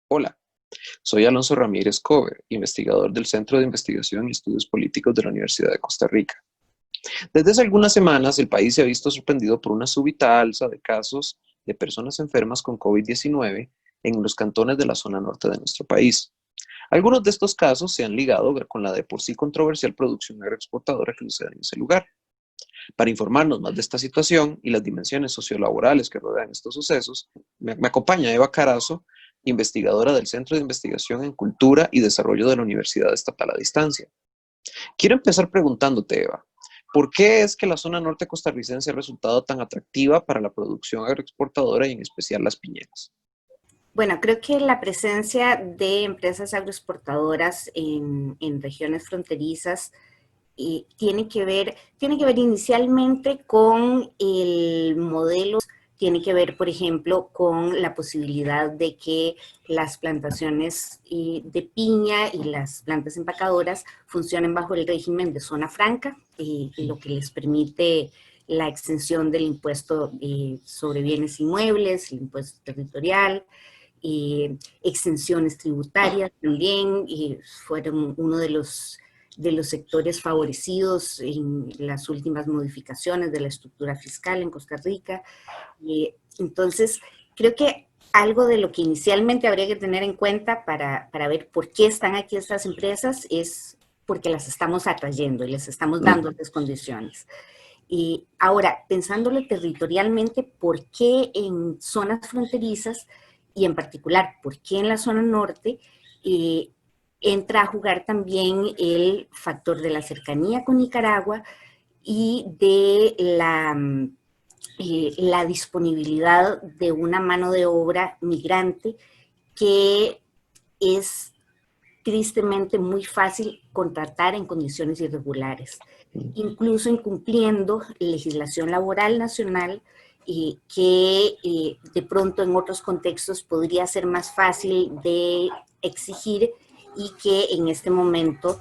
Hola, soy Alonso Ramírez Cover, investigador del Centro de Investigación y Estudios Políticos de la Universidad de Costa Rica. Desde hace algunas semanas, el país se ha visto sorprendido por una súbita alza de casos de personas enfermas con COVID-19 en los cantones de la zona norte de nuestro país. Algunos de estos casos se han ligado con la de por sí controversial producción agroexportadora que sucede en ese lugar. Para informarnos más de esta situación y las dimensiones sociolaborales que rodean estos sucesos, me acompaña Eva Carazo, investigadora del Centro de Investigación en Cultura y Desarrollo de la Universidad Estatal a Distancia. Quiero empezar preguntándote, Eva, ¿por qué es que la zona norte costarricense ha resultado tan atractiva para la producción agroexportadora y en especial las piñeras? Bueno, creo que la presencia de empresas agroexportadoras en regiones fronterizas tiene que ver inicialmente con el modelo, tiene que ver, por ejemplo, con la posibilidad de que las plantaciones de piña y las plantas empacadoras funcionen bajo el régimen de zona franca, lo que les permite la exención del impuesto sobre bienes inmuebles, el impuesto territorial, exenciones tributarias también, fueron uno de los sectores favorecidos en las últimas modificaciones de la estructura fiscal en Costa Rica. Entonces, creo que algo de lo que inicialmente habría que tener en cuenta para ver por qué están aquí estas empresas es porque las estamos atrayendo y les estamos dando estas condiciones. Y ahora, pensándolo territorialmente, ¿por qué en zonas fronterizas y en particular, por qué en la zona norte entra a jugar también el factor de la cercanía con Nicaragua y de la disponibilidad de una mano de obra migrante que es tristemente muy fácil contratar en condiciones irregulares, incluso incumpliendo legislación laboral nacional que de pronto en otros contextos podría ser más fácil de exigir y que en este momento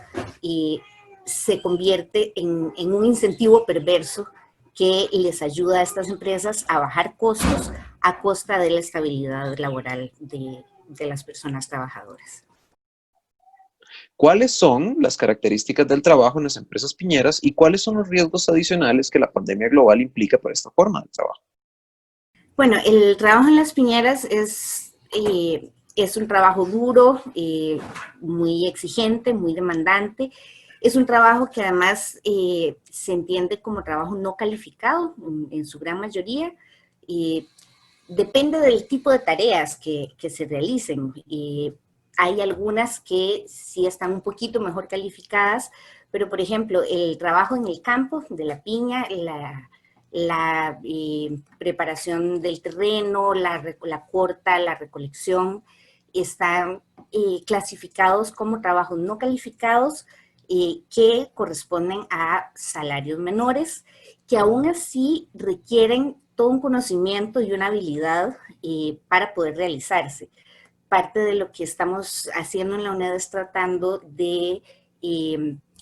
se convierte en un incentivo perverso que les ayuda a estas empresas a bajar costos a costa de la estabilidad laboral de las personas trabajadoras. ¿Cuáles son las características del trabajo en las empresas piñeras y cuáles son los riesgos adicionales que la pandemia global implica para esta forma de trabajo? Bueno, el trabajo en las piñeras es un trabajo duro, muy exigente, muy demandante. Es un trabajo que además se entiende como trabajo no calificado en su gran mayoría. Depende del tipo de tareas que se realicen. Hay algunas que sí están un poquito mejor calificadas, pero por ejemplo, el trabajo en el campo de la piña, la preparación del terreno, la corta, la recolección, están clasificados como trabajos no calificados que corresponden a salarios menores, que aún así requieren todo un conocimiento y una habilidad para poder realizarse. Parte de lo que estamos haciendo en la UNED es tratando de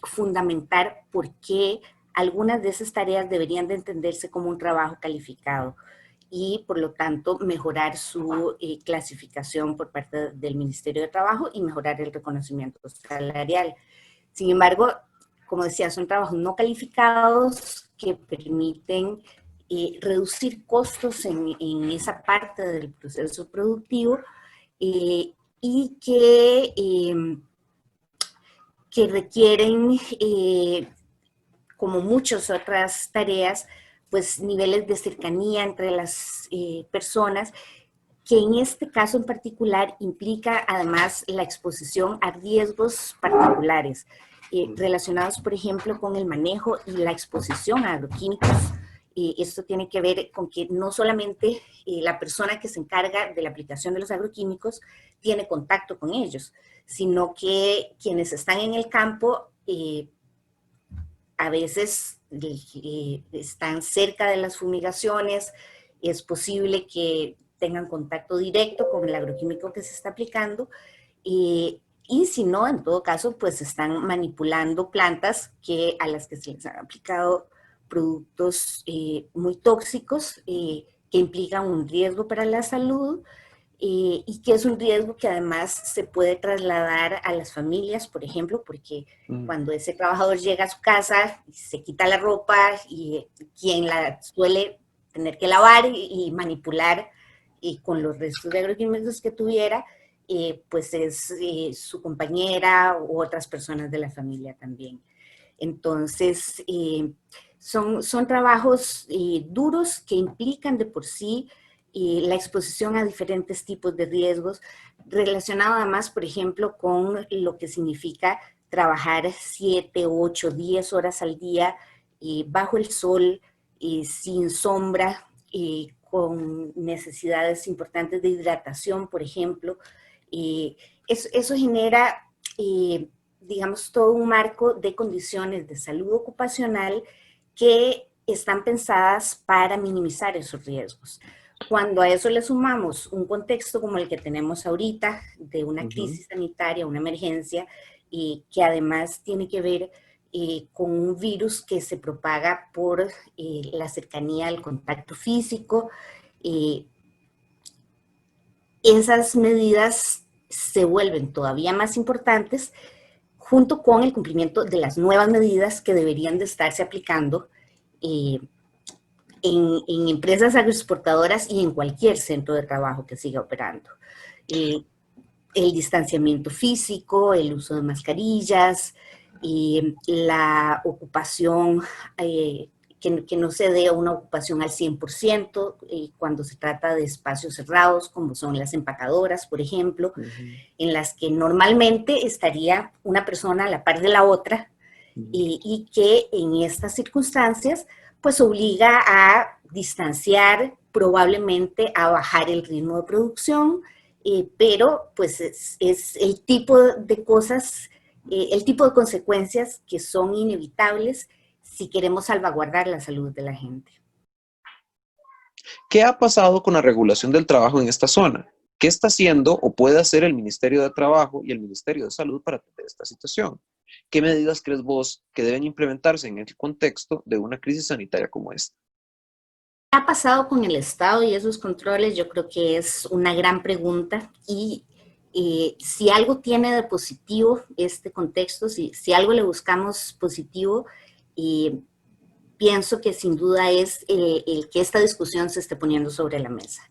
fundamentar por qué algunas de esas tareas deberían de entenderse como un trabajo calificado y por lo tanto mejorar su clasificación por parte del Ministerio de Trabajo y mejorar el reconocimiento salarial. Sin embargo, como decía, son trabajos no calificados que permiten reducir costos en esa parte del proceso productivo y que requieren, como muchas otras tareas, pues niveles de cercanía entre las personas, que en este caso en particular implica además la exposición a riesgos particulares relacionados, por ejemplo, con el manejo y la exposición a agroquímicos. Esto tiene que ver con que no solamente la persona que se encarga de la aplicación de los agroquímicos tiene contacto con ellos, sino que quienes están en el campo a veces están cerca de las fumigaciones, es posible que tengan contacto directo con el agroquímico que se está aplicando, y si no, en todo caso, pues están manipulando plantas a las que se les han aplicado productos muy tóxicos que implican un riesgo para la salud y que es un riesgo que además se puede trasladar a las familias, por ejemplo, porque cuando ese trabajador llega a su casa, se quita la ropa y quien la suele tener que lavar y manipular y con los restos de agroquímicos que tuviera, pues es su compañera u otras personas de la familia también. Entonces, son trabajos duros que implican de por sí la exposición a diferentes tipos de riesgos, relacionado además, por ejemplo, con lo que significa trabajar 7, 8, 10 horas al día bajo el sol, sin sombra, con necesidades importantes de hidratación, por ejemplo. Eso genera, digamos, todo un marco de condiciones de salud ocupacional que están pensadas para minimizar esos riesgos. Cuando a eso le sumamos un contexto como el que tenemos ahorita, de una crisis sanitaria, una emergencia, que además tiene que ver con un virus que se propaga por la cercanía al contacto físico, esas medidas se vuelven todavía más importantes junto con el cumplimiento de las nuevas medidas que deberían de estarse aplicando en empresas agroexportadoras y en cualquier centro de trabajo que siga operando. El distanciamiento físico, el uso de mascarillas, la ocupación, que no se dé una ocupación al 100% cuando se trata de espacios cerrados, como son las empacadoras, por ejemplo, en las que normalmente estaría una persona a la par de la otra, y que en estas circunstancias pues obliga a distanciar, probablemente a bajar el ritmo de producción, pero pues es el tipo de cosas, el tipo de consecuencias que son inevitables si queremos salvaguardar la salud de la gente. ¿Qué ha pasado con la regulación del trabajo en esta zona? ¿Qué está haciendo o puede hacer el Ministerio de Trabajo y el Ministerio de Salud para atender esta situación? ¿Qué medidas crees vos que deben implementarse en el contexto de una crisis sanitaria como esta? ¿Qué ha pasado con el Estado y esos controles? Yo creo que es una gran pregunta y si algo tiene de positivo este contexto, si algo le buscamos positivo, pienso que sin duda es el que esta discusión se esté poniendo sobre la mesa,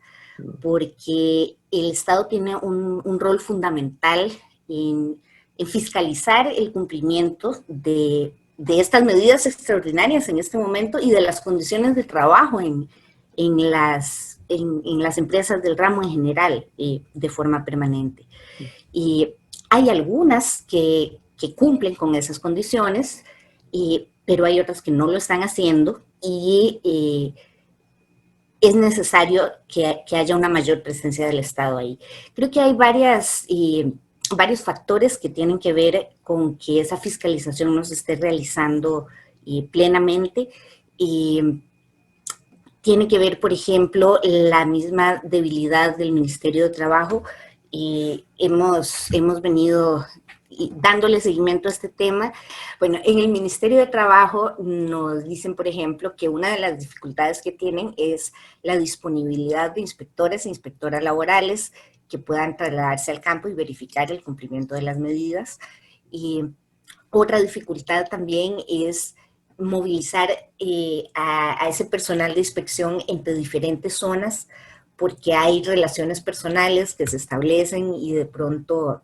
porque el Estado tiene un rol fundamental en fiscalizar el cumplimiento de estas medidas extraordinarias en este momento y de las condiciones de trabajo en las empresas del ramo en general, de forma permanente. Y hay algunas que cumplen con esas condiciones, pero hay otras que no lo están haciendo y es necesario que haya una mayor presencia del Estado ahí. Creo que hay varios factores que tienen que ver con que esa fiscalización no se esté realizando plenamente. Tiene que ver, por ejemplo, la misma debilidad del Ministerio de Trabajo. Hemos venido dándole seguimiento a este tema. Bueno, en el Ministerio de Trabajo nos dicen, por ejemplo, que una de las dificultades que tienen es la disponibilidad de inspectores e inspectoras laborales que puedan trasladarse al campo y verificar el cumplimiento de las medidas. Y otra dificultad también es movilizar a ese personal de inspección entre diferentes zonas, porque hay relaciones personales que se establecen y de pronto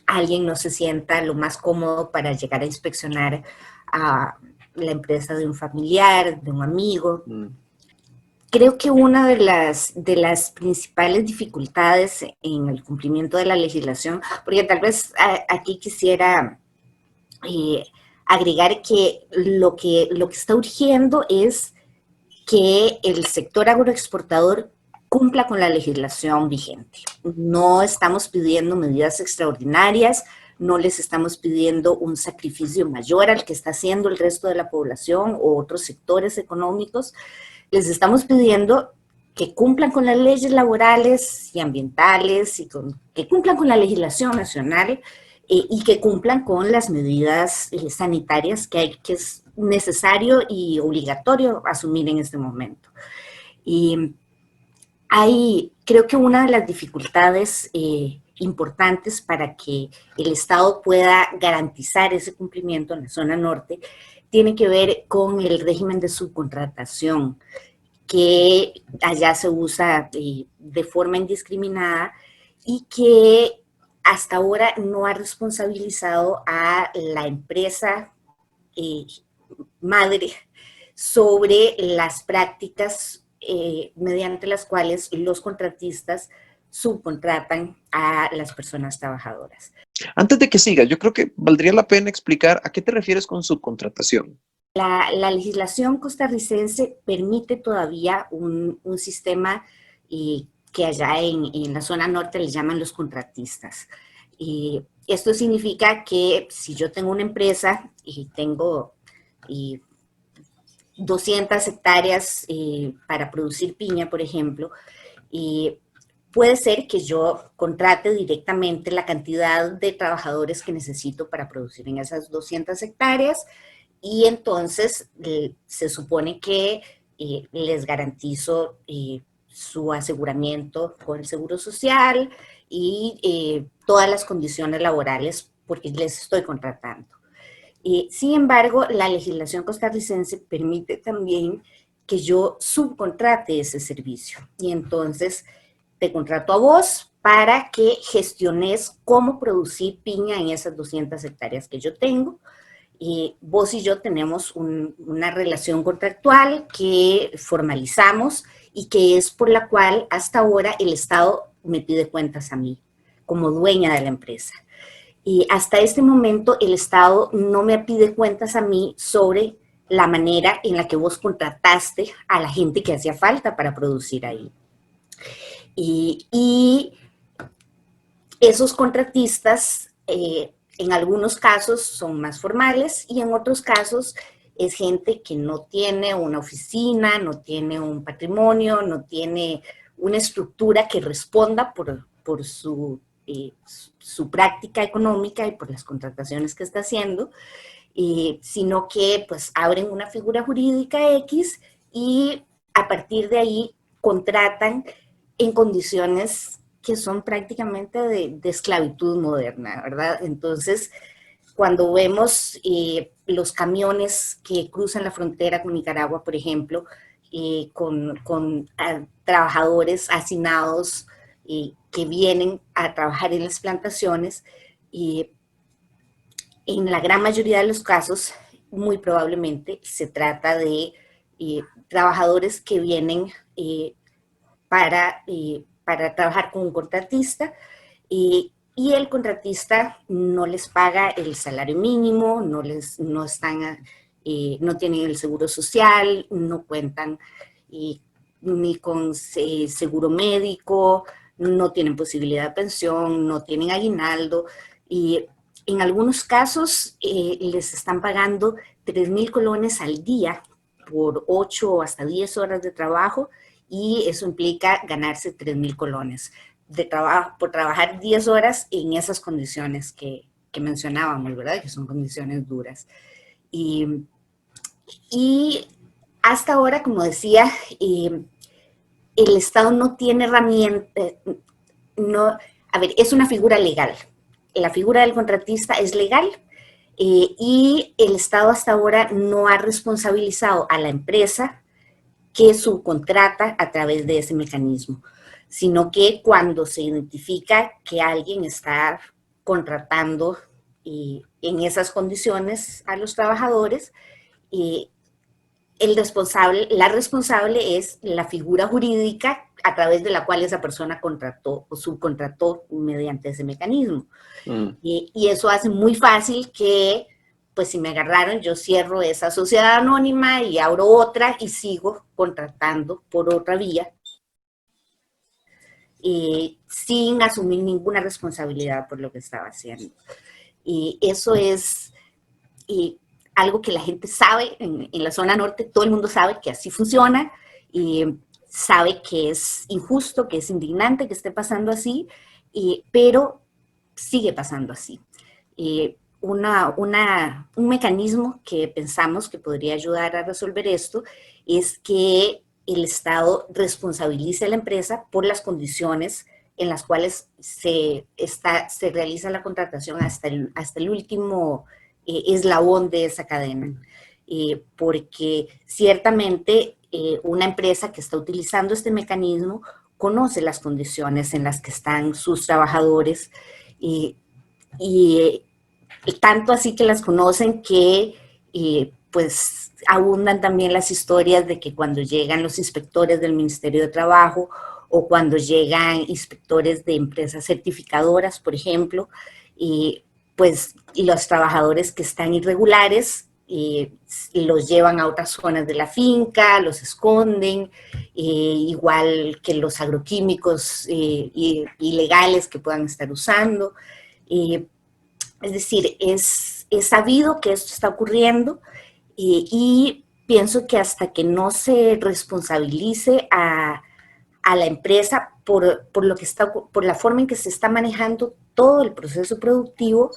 alguien no se sienta lo más cómodo para llegar a inspeccionar a la empresa de un familiar, de un amigo. Creo que una de las principales dificultades en el cumplimiento de la legislación, porque tal vez aquí quisiera agregar que lo que está urgiendo es que el sector agroexportador cumpla con la legislación vigente. No estamos pidiendo medidas extraordinarias, no les estamos pidiendo un sacrificio mayor al que está haciendo el resto de la población o otros sectores económicos. Les estamos pidiendo que cumplan con las leyes laborales y ambientales y que cumplan con la legislación nacional y que cumplan con las medidas sanitarias que es necesario y obligatorio asumir en este momento. Y Creo que una de las dificultades importantes para que el Estado pueda garantizar ese cumplimiento en la zona norte tiene que ver con el régimen de subcontratación, que allá se usa de forma indiscriminada y que hasta ahora no ha responsabilizado a la empresa eh, madre sobre las prácticas mediante las cuales los contratistas subcontratan a las personas trabajadoras. Antes de que siga, yo creo que valdría la pena explicar a qué te refieres con subcontratación. La legislación costarricense permite todavía un sistema que allá en la zona norte le llaman los contratistas. Esto significa que si yo tengo una empresa y tengo 200 hectáreas para producir piña, por ejemplo, puede ser que yo contrate directamente la cantidad de trabajadores que necesito para producir en esas 200 hectáreas y entonces se supone que les garantizo su aseguramiento con el Seguro Social y todas las condiciones laborales porque les estoy contratando. Sin embargo, la legislación costarricense permite también que yo subcontrate ese servicio y entonces te contrato a vos para que gestiones cómo producir piña en esas 200 hectáreas que yo tengo. Vos y yo tenemos una relación contractual que formalizamos y que es por la cual hasta ahora el Estado me pide cuentas a mí como dueña de la empresa. Y hasta este momento el Estado no me pide cuentas a mí sobre la manera en la que vos contrataste a la gente que hacía falta para producir ahí. Y esos contratistas en algunos casos son más formales y en otros casos es gente que no tiene una oficina, no tiene un patrimonio, no tiene una estructura que responda por su práctica económica y por las contrataciones que está haciendo, sino que pues abren una figura jurídica X y a partir de ahí contratan en condiciones que son prácticamente de esclavitud moderna, ¿verdad? Entonces, cuando vemos los camiones que cruzan la frontera con Nicaragua, por ejemplo, con trabajadores hacinados que vienen a trabajar en las plantaciones, en la gran mayoría de los casos, muy probablemente se trata de trabajadores que vienen para trabajar con un contratista y el contratista no les paga el salario mínimo, no tienen el seguro social, no cuentan ni con seguro médico, no tienen posibilidad de pensión, no tienen aguinaldo y en algunos casos les están pagando 3,000 colones al día por 8 o hasta 10 horas de trabajo y eso implica ganarse 3,000 colones por trabajar 10 horas en esas condiciones que mencionábamos, ¿verdad? Que son condiciones duras. Y hasta ahora, como decía, el Estado no tiene herramientas, a ver, es una figura legal. La figura del contratista es legal y el Estado hasta ahora no ha responsabilizado a la empresa que subcontrata a través de ese mecanismo, sino que cuando se identifica que alguien está contratando en esas condiciones a los trabajadores, la responsable es la figura jurídica a través de la cual esa persona contrató o subcontrató mediante ese mecanismo. Y eso hace muy fácil que, pues si me agarraron, yo cierro esa sociedad anónima y abro otra y sigo contratando por otra vía sin asumir ninguna responsabilidad por lo que estaba haciendo. Y eso es algo que la gente sabe en la zona norte, todo el mundo sabe que así funciona y sabe que es injusto, que es indignante que esté pasando así, pero sigue pasando así. Un mecanismo que pensamos que podría ayudar a resolver esto es que el Estado responsabilice a la empresa por las condiciones en las cuales se realiza la contratación hasta el último eslabón de esa cadena. Porque ciertamente una empresa que está utilizando este mecanismo conoce las condiciones en las que están sus trabajadores y tanto así que las conocen que pues abundan también las historias de que cuando llegan los inspectores del Ministerio de Trabajo o cuando llegan inspectores de empresas certificadoras, por ejemplo, pues los trabajadores que están irregulares los llevan a otras zonas de la finca, los esconden, igual que los agroquímicos ilegales que puedan estar usando. Es decir, es sabido que esto está ocurriendo y pienso que hasta que no se responsabilice a la empresa por la forma en que se está manejando todo el proceso productivo,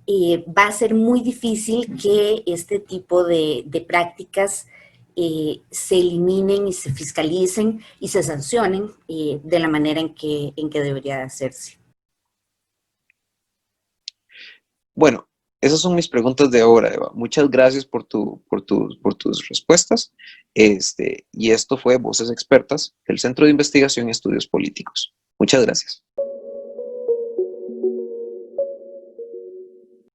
va a ser muy difícil que este tipo de prácticas se eliminen y se fiscalicen y se sancionen de la manera en que debería hacerse. Bueno, esas son mis preguntas de ahora, Eva. Muchas gracias por tus respuestas. Y esto fue Voces Expertas del Centro de Investigación y Estudios Políticos. Muchas gracias.